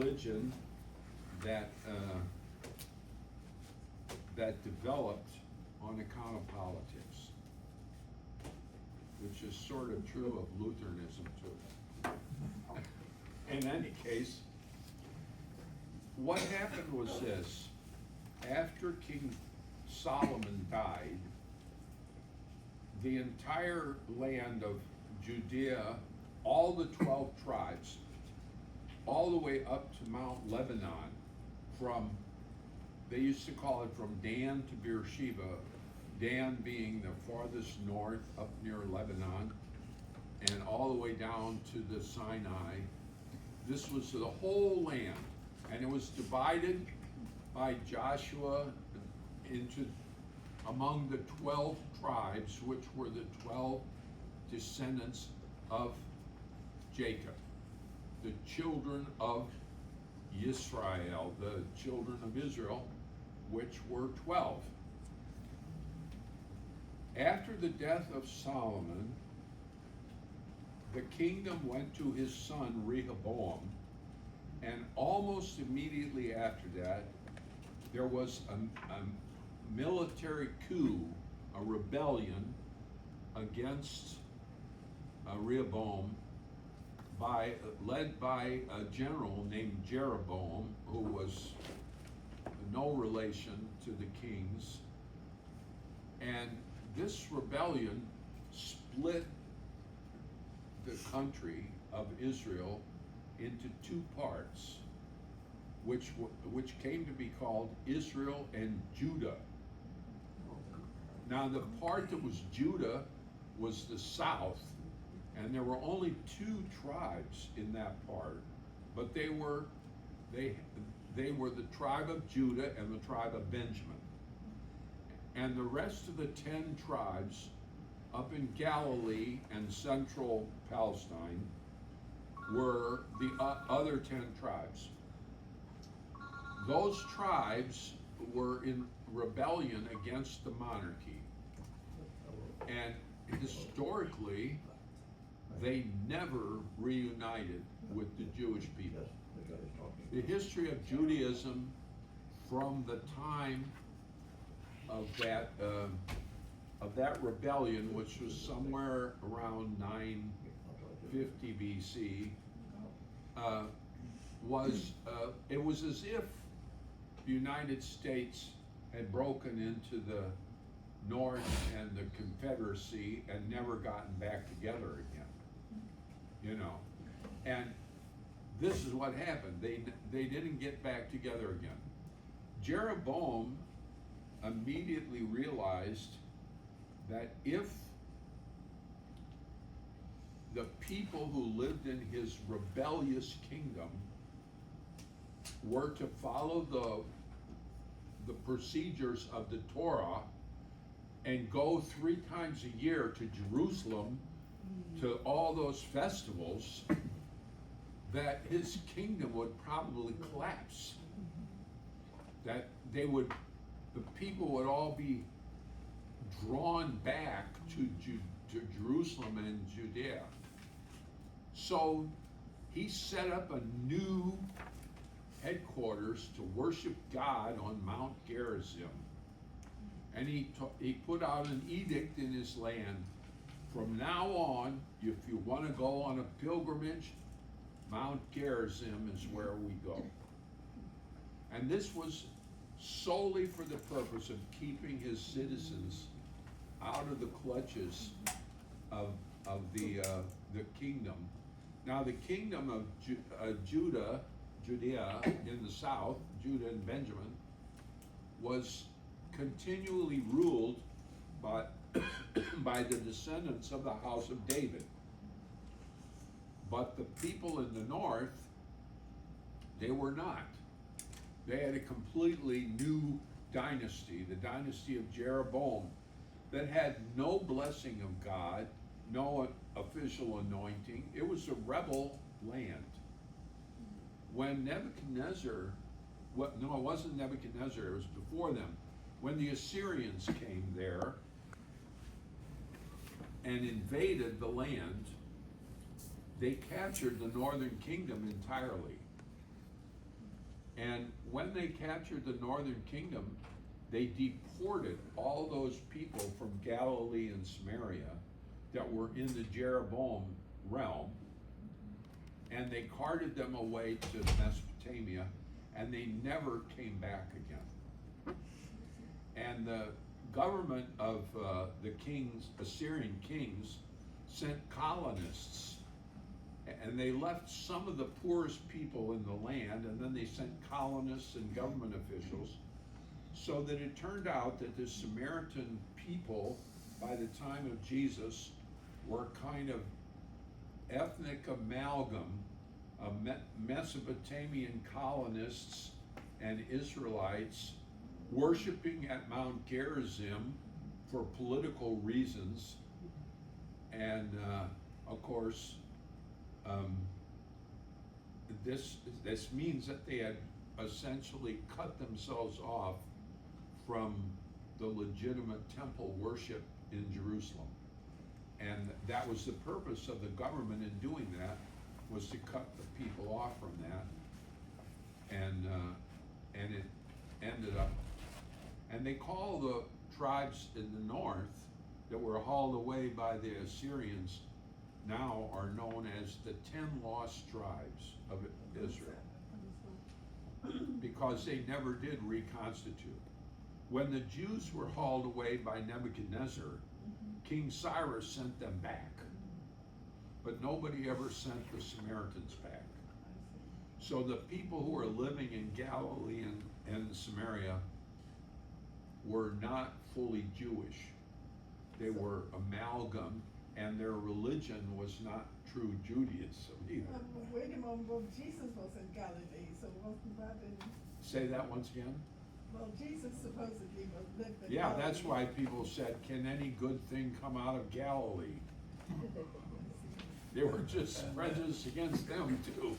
religion that that developed on account of politics, which is sort of true of Lutheranism too. In any case, what happened was this: after King Solomon died, the entire land of Judea, all the 12 tribes, all the way up to Mount Lebanon, they used to call it from Dan to Beersheba, Dan being the farthest north up near Lebanon, and all the way down to the Sinai. This was the whole land, and it was divided by Joshua among the 12 tribes, which were the 12 descendants of Jacob, the children of Yisrael, the children of Israel, which were 12. After the death of Solomon, the kingdom went to his son Rehoboam, and almost immediately after that, there was a military coup, a rebellion against Rehoboam, led by a general named Jeroboam, who was no relation to the kings. And this rebellion split the country of Israel into two parts, which came to be called Israel and Judah. Now the part that was Judah was the south, and there were only two tribes in that part, but they were the tribe of Judah and the tribe of Benjamin. And the rest of the 10 tribes up in Galilee and central Palestine were the other 10 tribes. Those tribes were in rebellion against the monarchy. And historically, they never reunited with the Jewish people. The history of Judaism from the time of that rebellion, which was somewhere around 950 BC, it was as if the United States had broken into the North and the Confederacy and never gotten back together again, and this is what happened. They didn't get back together again. Jeroboam immediately realized that if the people who lived in his rebellious kingdom were to follow the procedures of the Torah and go 3 times a year to Jerusalem to all those festivals, that his kingdom would probably collapse. That the people would all be drawn back to Jerusalem and Judea. So he set up a new headquarters to worship God on Mount Gerizim. And he put out an edict in his land: from now on, if you want to go on a pilgrimage, Mount Gerizim is where we go. And this was solely for the purpose of keeping his citizens out of the clutches of the kingdom. Now the kingdom of Judea in the south, Judah and Benjamin, was continually ruled by the descendants of the house of David. But the people in the north, they were not. They had a completely new dynasty, the dynasty of Jeroboam, that had no blessing of God, no official anointing. It was a rebel land. When Nebuchadnezzar, no, it wasn't Nebuchadnezzar, it was before them. When the Assyrians came there and invaded the land, they captured the northern kingdom entirely. And when they captured the northern kingdom, they deported all those people from Galilee and Samaria that were in the Jeroboam realm, and they carted them away to Mesopotamia, and they never came back again. And the government of the kings, Assyrian kings, sent colonists, and they left some of the poorest people in the land, and then they sent colonists and government officials, so that it turned out that the Samaritan people, by the time of Jesus, were kind of ethnic amalgam of Mesopotamian colonists and Israelites worshiping at Mount Gerizim for political reasons. And of course, this means that they had essentially cut themselves off from the legitimate temple worship in Jerusalem. And that was the purpose of the government in doing that, was to cut the people off from that. And it ended up, and they call the tribes in the north that were hauled away by the Assyrians now are known as the 10 lost tribes of Israel, because they never did reconstitute. When the Jews were hauled away by Nebuchadnezzar, King Cyrus sent them back, but nobody ever sent the Samaritans back. So the people who were living in Galilee and Samaria were not fully Jewish. They were amalgam, and their religion was not true Judaism either. Wait a moment, well, Jesus was in Galilee, so wasn't that in? Say that once again? Well, Jesus supposedly lived in Galilee. Yeah, that's why people said, can any good thing come out of Galilee? They were just prejudiced against them too.